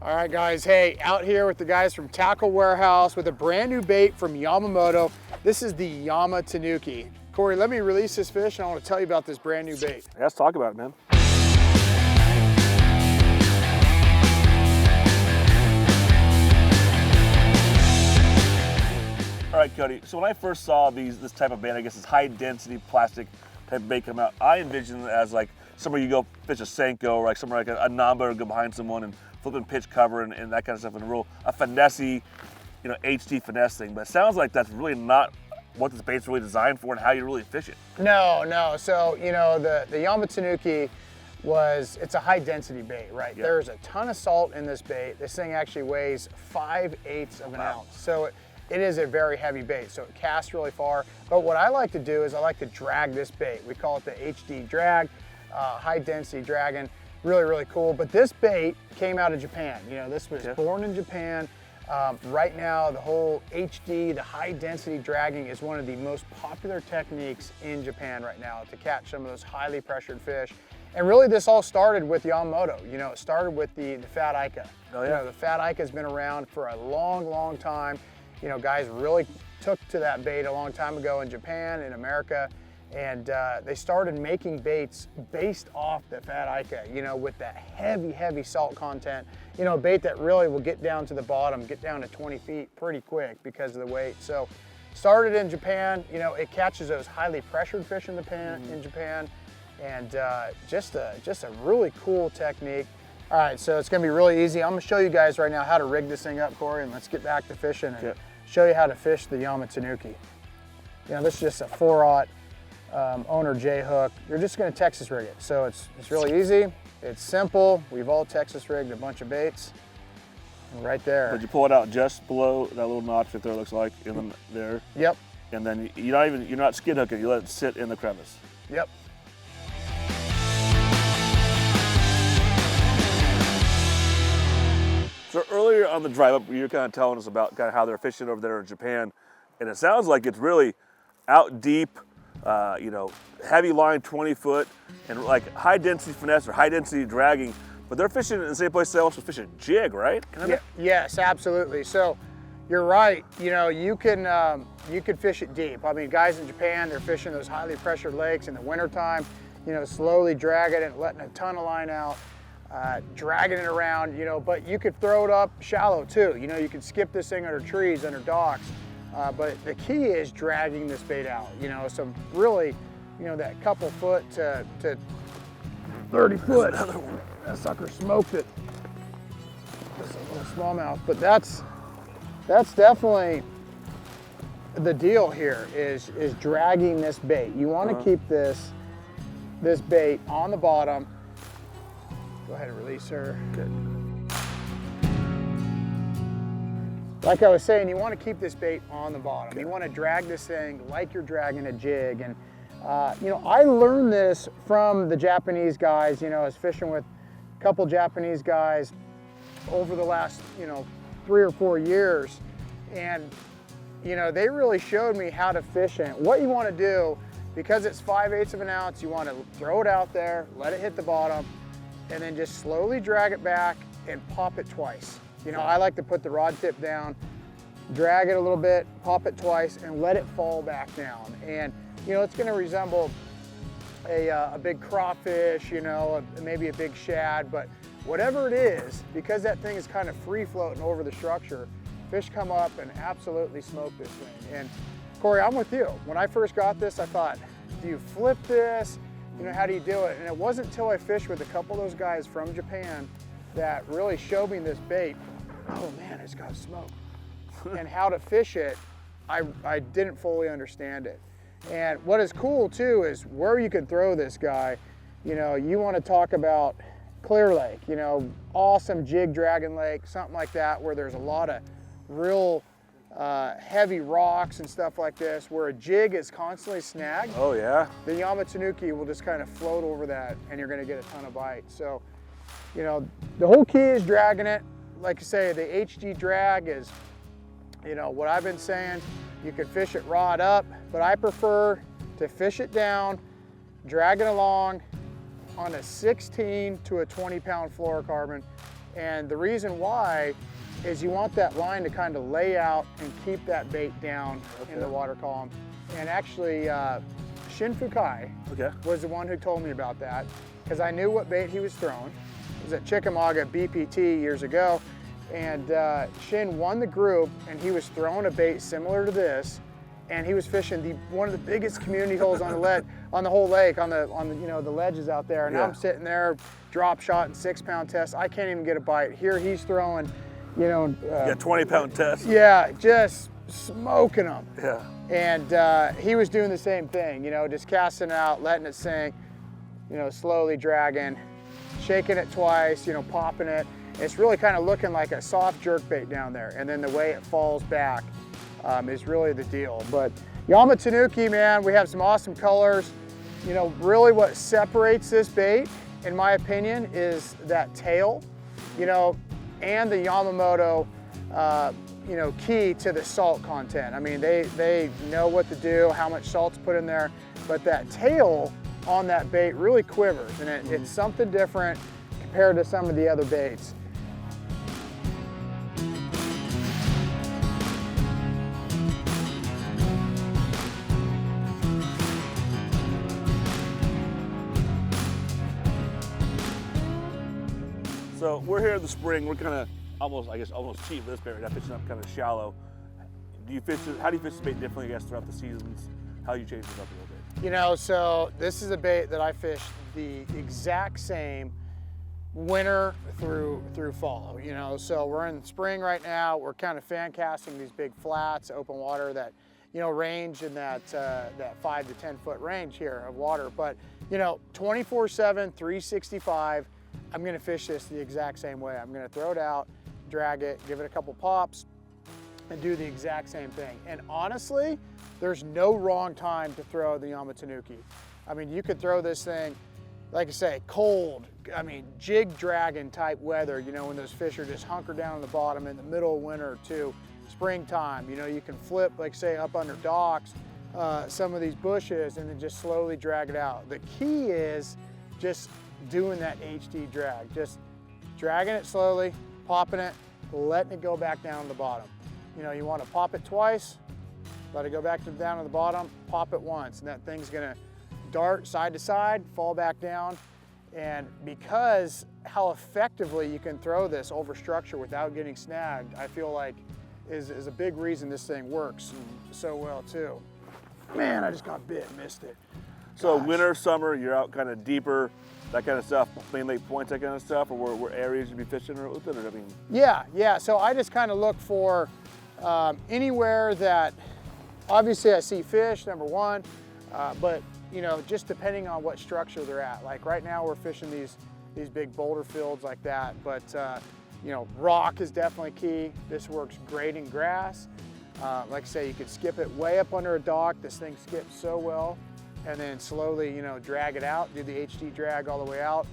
All right, guys. Hey, out here with the guys from Tackle Warehouse with a brand new bait from Yamamoto. This is the Yamatanuki. Corey, let me release this fish and I want to tell you about this brand new bait. Yeah, let's talk about it, man. All right, Cody, so when I first saw this type of bait, I guess this high density plastic type of bait come out, I envisioned it as like somewhere you go fish a Senko or like somewhere like a Namba or go behind someone and flipping pitch cover and that kind of stuff, and a finesse-y, HD finesse thing. But it sounds like that's really not what this bait's really designed for and how you really fish it. No. So, the Yamatanuki it's a high density bait, right? Yeah. There's a ton of salt in this bait. This thing actually weighs 5/8 of an ounce. So it is a very heavy bait, so it casts really far. But what I like to do is I like to drag this bait. We call it the HD drag, high density dragging. Really, really cool. But this bait came out of Japan. This was born in Japan. Right now, the whole HD, the high density dragging is one of the most popular techniques in Japan right now to catch some of those highly pressured fish. And really this all started with Yamamoto. It started with the Fat Ika. Oh, yeah. The Fat Ika has been around for a long, long time. Guys really took to that bait a long time ago in Japan, in America. And they started making baits based off the Fat Ika, with that heavy, heavy salt content. A bait that really will get down to the bottom, get down to 20 feet pretty quick because of the weight. So started in Japan, it catches those highly pressured fish in Japan, and just a really cool technique. All right, so it's gonna be really easy. I'm gonna show you guys right now how to rig this thing up, Corey, and let's get back to fishing and show you how to fish the Yamatanuki. This is just a 4/0 owner J hook. You're just going to Texas rig it. So it's really easy. It's simple. We've all Texas rigged a bunch of baits. And right there. But you pull it out just below that little notch right there, looks like, and then there. Yep. And then you're not skin hooking. You let it sit in the crevice. Yep. So earlier on the drive up, you were kind of telling us about kind of how they're fishing over there in Japan, and it sounds like it's really out deep. Heavy line, 20 foot, and like high density finesse or high density dragging, but they're fishing in the same place they also fish a jig, right? Yes, absolutely. So you're right. You could fish it deep. I mean, guys in Japan, they're fishing those highly pressured lakes in the wintertime, slowly dragging it, letting a ton of line out, dragging it around, but you could throw it up shallow too. You could skip this thing under trees, under docks. But the key is dragging this bait out, so really, that couple foot to 30 foot. That sucker smoked it. Just a little smallmouth, but that's definitely the deal here is dragging this bait. You want to keep this bait on the bottom. Go ahead and release her. Good. Like I was saying, you want to keep this bait on the bottom. You want to drag this thing like you're dragging a jig. And, I learned this from the Japanese guys. I was fishing with a couple Japanese guys over the last, 3 or 4 years. And, they really showed me how to fish it. What you want to do, because it's 5/8 of an ounce, you want to throw it out there, let it hit the bottom, and then just slowly drag it back and pop it twice. I like to put the rod tip down, drag it a little bit, pop it twice, and let it fall back down. And, it's gonna resemble a big crawfish, maybe a big shad, but whatever it is, because that thing is kind of free floating over the structure, fish come up and absolutely smoke this thing. And Corey, I'm with you. When I first got this, I thought, do you flip this? How do you do it? And it wasn't until I fished with a couple of those guys from Japan that really showed me this bait. Oh man, it's got smoke. And how to fish it, I didn't fully understand it. And what is cool too is where you can throw this guy. You want to talk about Clear Lake, awesome jig dragging lake, something like that, where there's a lot of real heavy rocks and stuff like this, where a jig is constantly snagged. Oh yeah. The Yamatanuki will just kind of float over that and you're gonna get a ton of bites. So, the whole key is dragging it. Like I say, the HD drag is, what I've been saying, you could fish it rod up, but I prefer to fish it down, drag it along on a 16 to a 20 pound fluorocarbon, And the reason why is you want that line to kind of lay out and keep that bait down in the water column. And actually, Shin Fukai was the one who told me about that, because I knew what bait he was throwing. It was at Chickamauga BPT years ago, and Shin won the group, and he was throwing a bait similar to this, and he was fishing one of the biggest community holes on the whole lake, on the you know, the ledges out there. And I'm sitting there, drop shot and 6-pound test. I can't even get a bite. Here he's throwing, you know, 20-pound test. Yeah, just smoking them. Yeah. And he was doing the same thing, you know, just casting it out, letting it sink, you know, slowly dragging, shaking it twice, you know, popping it. It's really kind of looking like a soft jerk bait down there. And then the way it falls back is really the deal. But Yamatanuki, man, we have some awesome colors. You know, really what separates this bait, in my opinion, is that tail, you know, and the Yamamoto, you know, key to the salt content. I mean, they know what to do, how much salt's put in there, but that tail on that bait really quivers, and it's something different compared to some of the other baits. So we're here in the spring. We're kind of almost cheap for this bait right now, fishing up kind of shallow. How do you fish the bait differently, I guess, throughout the seasons? How you change it up a little bit? You know, so this is a bait that I fish the exact same winter through fall. You know, so we're in spring right now. We're kind of fan casting these big flats, open water that, you know, range in that 5 to 10 foot range here of water. But, you know, 24/7, 365. I'm gonna fish this the exact same way. I'm gonna throw it out, drag it, give it a couple pops, and do the exact same thing. And honestly, there's no wrong time to throw the Yamatanuki. I mean, you could throw this thing, like I say, cold, I mean, jig dragon type weather, you know, when those fish are just hunkered down on the bottom in the middle of winter to springtime. You know, you can flip, like say, up under docks, some of these bushes, and then just slowly drag it out. The key is just doing that HD drag, just dragging it slowly, popping it, letting it go back down to the bottom. You know, you want to pop it twice, let it go back down to the bottom, pop it once, and that thing's gonna dart side to side, fall back down. And because how effectively you can throw this over structure without getting snagged, I feel like is a big reason this thing works so well too. Man, I just got bit, missed it. So winter, summer, you're out kind of deeper, that kind of stuff, main lake points, that kind of stuff, or where areas you'd be fishing or with it, or I mean? Yeah, so I just kind of look for anywhere that, obviously I see fish, number one, but you know, just depending on what structure they're at. Like right now we're fishing these big boulder fields like that, but you know, rock is definitely key. This works great in grass. Like I say, you could skip it way up under a dock. This thing skips so well. And then slowly, you know, drag it out, do the HD drag all the way out.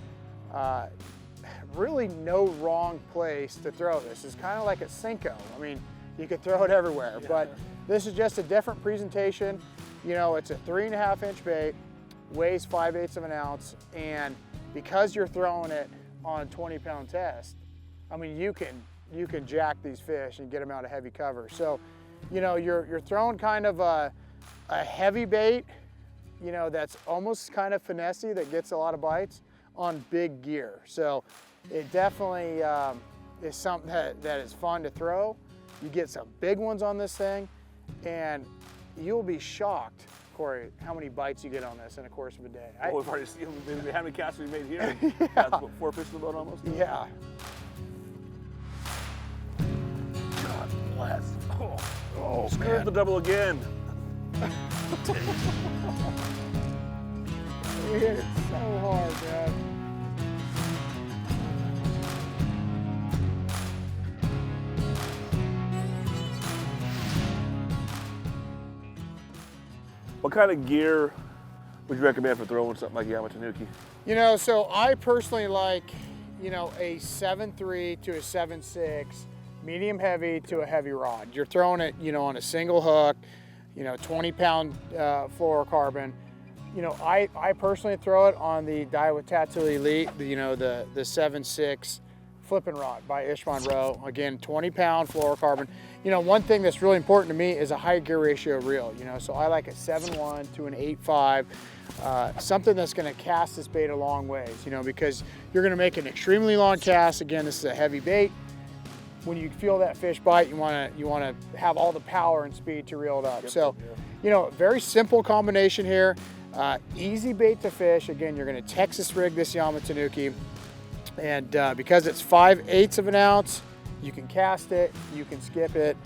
Really no wrong place to throw this. It's kind of like a Cinco. I mean, you could throw it everywhere, but this is just a different presentation. You know, it's a 3.5 inch bait, weighs 5/8 of an ounce, and because you're throwing it on a 20-pound test, I mean, you can jack these fish and get them out of heavy cover. So, you know, you're throwing kind of a heavy bait, you know, that's almost kind of finessey, that gets a lot of bites on big gear. So it definitely is something that is fun to throw. You get some big ones on this thing, and you'll be shocked, Corey, how many bites you get on this in the course of a day. We've already seen how many casts we made here. Yeah. That's what, 4 fish in the boat almost? Yeah. God bless. Oh screw the double again. We hit it so hard, man. What kind of gear would you recommend for throwing something like Yamatanuki? You know, so I personally like, you know, a 7.3 to a 7.6, medium heavy to a heavy rod. You're throwing it, you know, on a single hook, you know, 20-pound fluorocarbon. You know, I personally throw it on the Daiwa Tattoo Elite, you know, the 7.6 flipping rod by Ish Monroe. Again, 20-pound fluorocarbon. You know, one thing that's really important to me is a high gear ratio reel, you know, so I like a 7.1 to an 8.5, something that's gonna cast this bait a long ways, you know, because you're gonna make an extremely long cast. Again, this is a heavy bait. When you feel that fish bite, you wanna have all the power and speed to reel it up. So, you know, very simple combination here. Easy bait to fish. Again, you're gonna Texas rig this Yamatanuki, and because it's 5/8 of an ounce, you can cast it, you can skip it.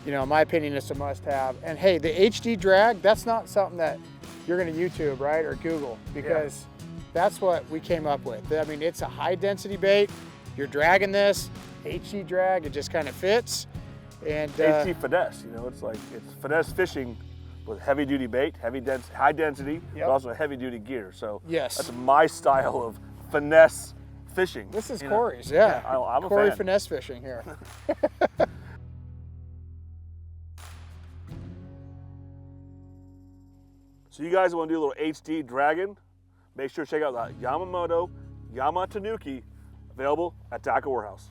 You know, in my opinion, it's a must-have. And hey, the HD drag, that's not something that you're gonna YouTube, right, or Google, because that's what we came up with. I mean, it's a high-density bait. You're dragging this, HD drag, it just kind of fits. And HD finesse, you know, it's finesse fishing with heavy-duty bait, high density, but also heavy-duty gear. So that's my style of finesse fishing. This is Corey's, yeah. I'm a Corey fan. finesse fishing here. So you guys want to do a little HD dragon? Make sure to check out the Yamamoto Yamatanuki, available at Tackle Warehouse.